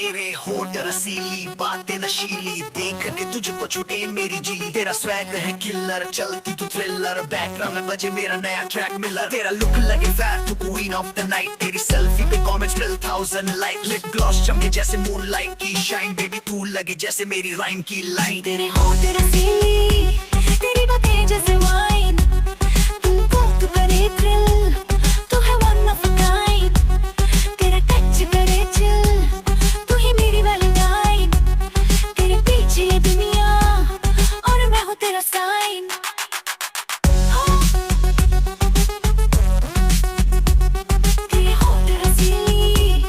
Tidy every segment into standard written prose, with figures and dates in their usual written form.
तेरे होठ रसीली बातें नशीली, देख के तुझको छूटे मेरी जी। तेरा स्वैग है किलर, चलती तू थ्रिलर, बैकग्राउंड में बजे मेरा नया ट्रैक मिलर। तेरा लुक लगे फैट तू क्वीन ऑफ द नाइट, तेरी सेल्फी पे कमेंट्स मिल 1000 लाइक। लिप ग्लॉस चमके जैसे मूनलाइट की शाइन, बेबी तू लगे जैसे मेरी राइम की लाइन। तेरे होठ रसीली, तेरी बातें जैसे वाइन, तुमको तू करे थ्रिल, तू है वन ऑफ अ काइंड। तेरा टच करे चिल, तू ही मेरी वैलेंटाइन। तेरे पीछे ये दुनिया और मैं हूँ तेरा साइन। तेरे होठ रसीली,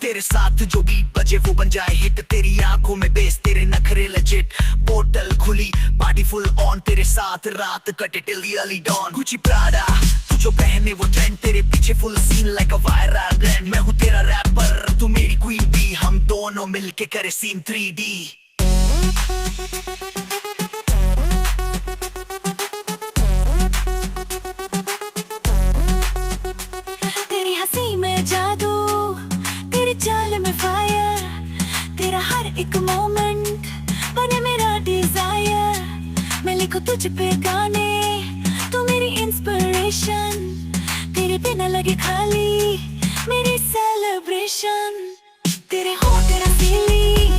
तेरे साथ जो बीट बजे वो बन जाए हिट, तेरी आंखों में बेस तेरे नखरे लेजिट। बोतल खुली पार्टी फुल ऑन, तेरे साथ रात कटे till the early dawn. Gucci Prada तू जो पहने वो ट्रेंड, तेरे पीछे full scene like a viral brand. मैं हूँ तेरा रैपर तू मेरी क्वीन बी, हम दोनों मिलके करे सीन 3D। तेरी हंसी में जादू, तेरी चाल में फायर, तेरा हर एक मोमेंट बने मेरा डिजायर। मैं लिखूं तुझ पे गाने, तू मेरी इंस्पिरेशन, तेरे बिना लगे खाली मेरी सेलिब्रेशन। तेरे होठ रसीली,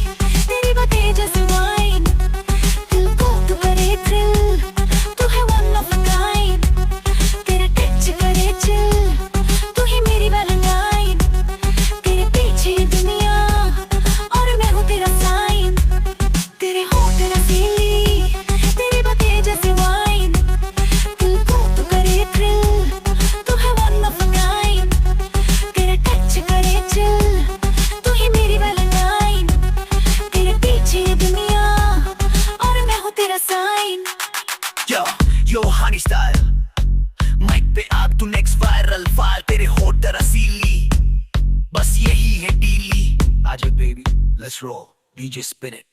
तेरी बातें जैसे वाइन, दिल को तू करे थ्रिल, तू है वन ऑफ अ काइंड। तेरा टच करे चिल, तू ही मेरी वैलेंटाइन। तेरे पीछे दुनिया और मैं हूँ तेरा साइन। तेरे होठ रसीली, तेरी बातें जैसे वाइन, दिल को तू करे थ्रिल, तू है वन ऑफ अ काइंड। तेरा टच करे चिल, तू ही मेरी वैलेंटाइन। तेरे पीछे दुनिया और मैं हूँ तेरा साइन। यो हनी स्टाइल माइक पे आप तू नेक्स्ट वायरल फाइल। तेरे होठ रसीली, बस यही है डीली। आजा baby let's roll, DJ spin it.